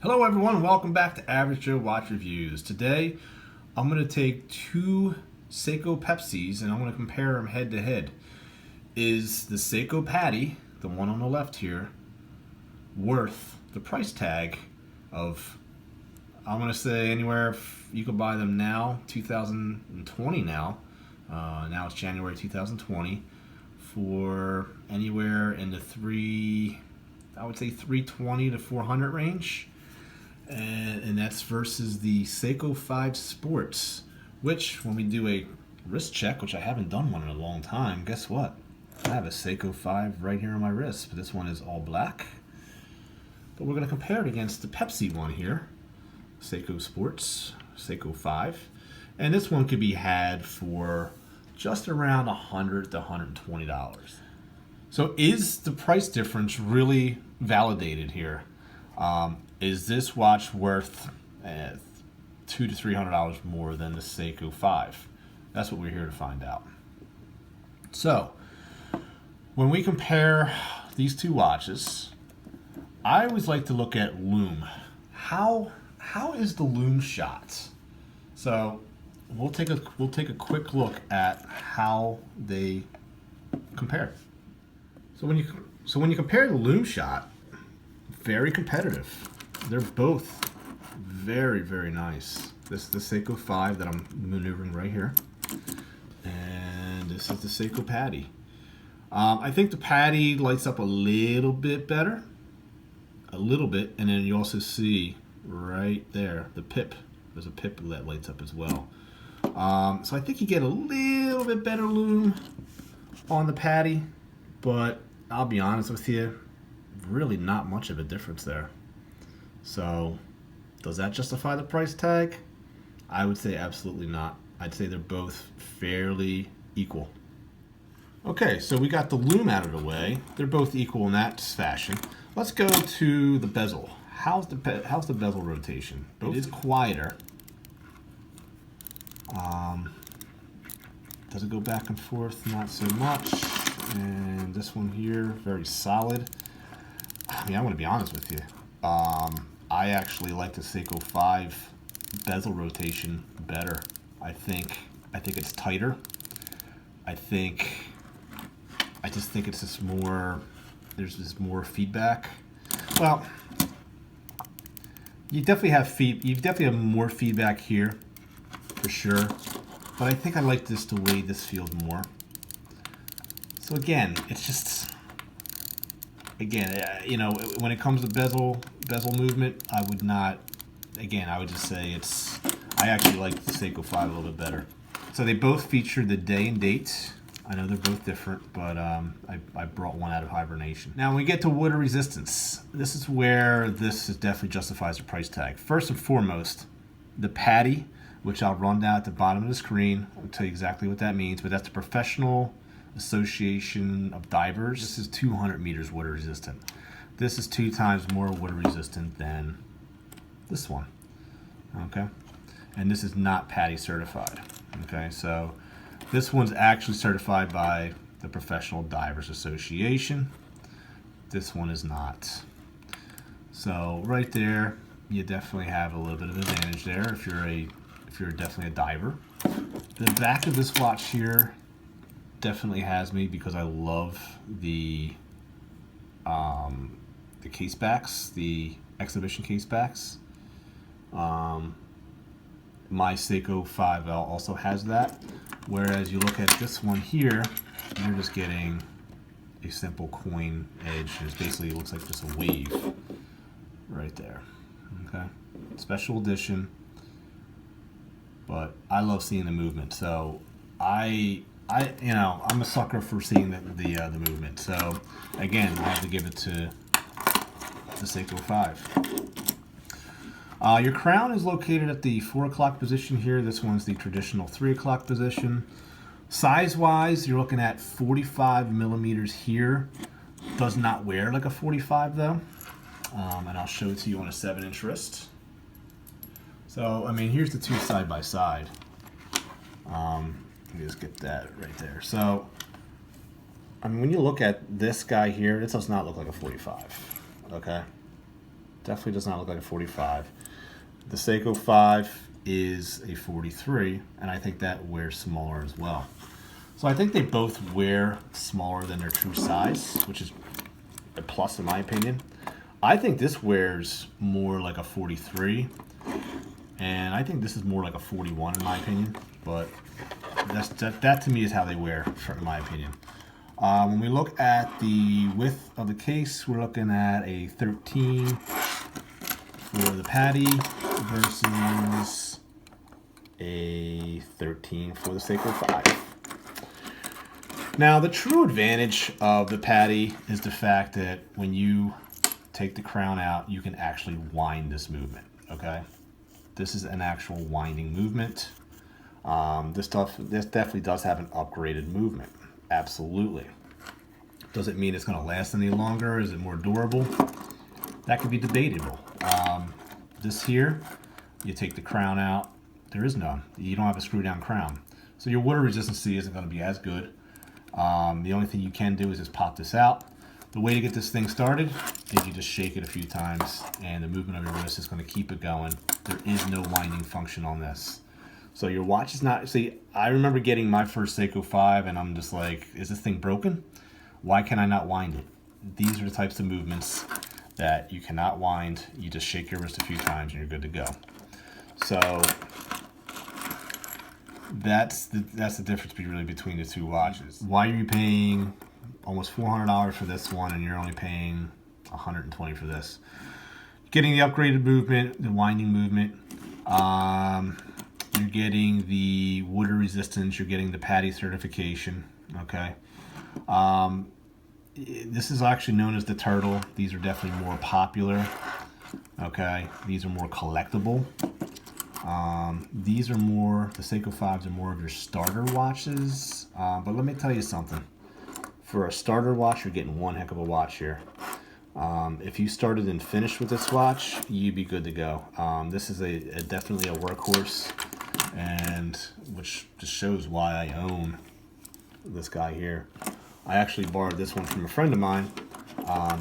Hello everyone, welcome back to Average Joe Watch Reviews. Today I'm going to take two Seiko Pepsis and I'm going to compare them head to head. Is the Seiko PADI, the one on the left here, worth the price tag of, I'm going to say anywhere, you could buy them now, 2020 now, now it's January 2020, for anywhere in the I would say 320 to 400 range. And that's versus the Seiko 5 Sports, which when we do a wrist check, which I haven't done one in a long time, guess what? I have a Seiko 5 right here on my wrist, but this one is all black. But we're going to compare it against the Pepsi one here, Seiko Sports, Seiko 5. And this one could be had for just around $100 to $120. So is the price difference really validated here? Is this watch worth $200 to $300 more than the Seiko 5? That's what we're here to find out. So, when we compare these two watches, I always like to look at lume. How is the lume shot? So, we'll take a quick look at how they compare. So when you compare the lume shot, very competitive. They're both very, very nice. This is the Seiko 5 that I'm maneuvering right here. And this is the Seiko PADI. I think the PADI lights up a little bit better. A little bit. And then you also see right there, the pip. There's a pip that lights up as well. So I think you get a little bit better lume on the PADI. But I'll be honest with you, really not much of a difference there. So, does that justify the price tag? I would say absolutely not. I'd say they're both fairly equal. Okay, so we got the lume out of the way. They're both equal in that fashion. Let's go to the bezel. How's the bezel rotation? It is quieter. Does it go back and forth? Not so much. And this one here, very solid. I mean, I'm going to be honest with you. I actually like the Seiko 5 bezel rotation better. I think it's tighter. I just think it's just more, there's just more feedback. Well, you definitely have more feedback here, for sure. But I think I like this the way this feels more. So again, it's just, you know, when it comes to bezel movement, I would just say I actually like the Seiko 5 a little bit better. So they both feature the day and date. I know they're both different, but I brought one out of hibernation. Now when we get to water resistance, this is where this definitely justifies the price tag. First and foremost, the PADI, which I'll run down at the bottom of the screen. I'll tell you exactly what that means, but that's the Professional Association of Divers. This is 200 meters water resistant. This is 2 times more water resistant than this one. Okay, and this is not PADI certified. Okay, so this one's actually certified by the Professional Divers Association. This one is not. So right there, you definitely have a little bit of advantage there if you're definitely a diver. The back of this watch here definitely has me because I love the case backs, the exhibition case backs. My Seiko 5L also has that, whereas you look at this one here, you're just getting a simple coin edge. It basically looks like just a wave right there. Okay, special edition, but I love seeing the movement. So I'm a sucker for seeing the movement. So again, I have to give it to the Seiko 5. Your crown is located at the 4 o'clock position here. This one's the traditional 3 o'clock position. Size-wise, you're looking at 45 millimeters here. Does not wear like a 45 though. And I'll show it to you on a 7-inch wrist. So, I mean, here's the two side by side. Let me just get that right there. So, I mean, when you look at this guy here, this does not look like a 45. Okay, definitely does not look like a 45. The Seiko 5 is a 43, and I think that wears smaller as well. So I think they both wear smaller than their true size, which is a plus in my opinion. I think this wears more like a 43, and I think this is more like a 41 in my opinion, but that to me is how they wear, in my opinion. When we look at the width of the case, we're looking at a 13 for the PADI versus a 13 for the Seiko 5. Now, the true advantage of the PADI is the fact that when you take the crown out, you can actually wind this movement, okay? This is an actual winding movement. This definitely does have an upgraded movement. Absolutely. Does it mean it's going to last any longer? Is it more durable? That could be debatable. This here, you take the crown out, there is none. You don't have a screw down crown. So your water resistance isn't going to be as good. The only thing you can do is just pop this out. The way to get this thing started is you just shake it a few times and the movement of your wrist is going to keep it going. There is no winding function on this. So your watch is not, see, I remember getting my first Seiko 5 and I'm just like, is this thing broken? Why can I not wind it? These are the types of movements that you cannot wind. You just shake your wrist a few times and you're good to go. So that's the difference really between the two watches. Why are you paying almost $400 for this one and you're only paying $120 for this? Getting the upgraded movement, the winding movement. You're getting the water resistance. You're getting the PADI certification. Okay. This is actually known as the Turtle. These are definitely more popular. Okay. These are more collectible. These are more, the Seiko 5s are more of your starter watches. But let me tell you something. For a starter watch, you're getting one heck of a watch here. If you started and finished with this watch, you'd be good to go. This is definitely a workhorse, and which just shows why I own this guy here. I actually borrowed this one from a friend of mine,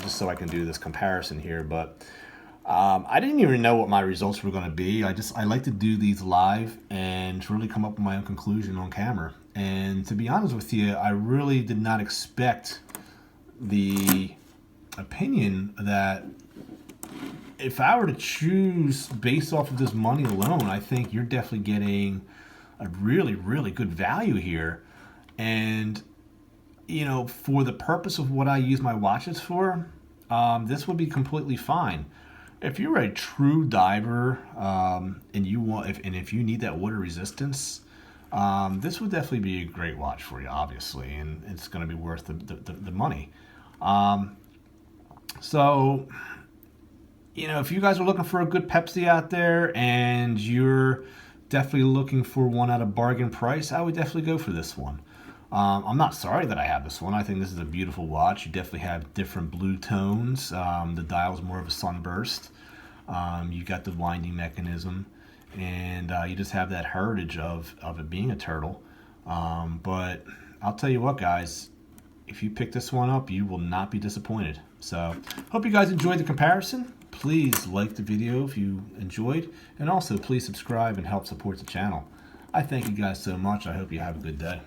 just so I can do this comparison here, but I didn't even know what my results were going to be. I like to do these live and really come up with my own conclusion on camera. And to be honest with you, I really did not expect the opinion that if I were to choose based off of this money alone, I think you're definitely getting a really, really good value here. And, you know, for the purpose of what I use my watches for, this would be completely fine. If you're a true diver and you want, if you need that water resistance, this would definitely be a great watch for you, obviously, and it's going to be worth the money. So, you know, if you guys are looking for a good Pepsi out there and you're definitely looking for one at a bargain price, I would definitely go for this one. I'm not sorry that I have this one. I think this is a beautiful watch. You definitely have different blue tones. The dial's more of a sunburst. You got the winding mechanism, and you just have that heritage of it being a turtle. But I'll tell you what, guys, if you pick this one up, you will not be disappointed. So, hope you guys enjoyed the comparison. Please like the video if you enjoyed, and also please subscribe and help support the channel. I thank you guys so much. I hope you have a good day.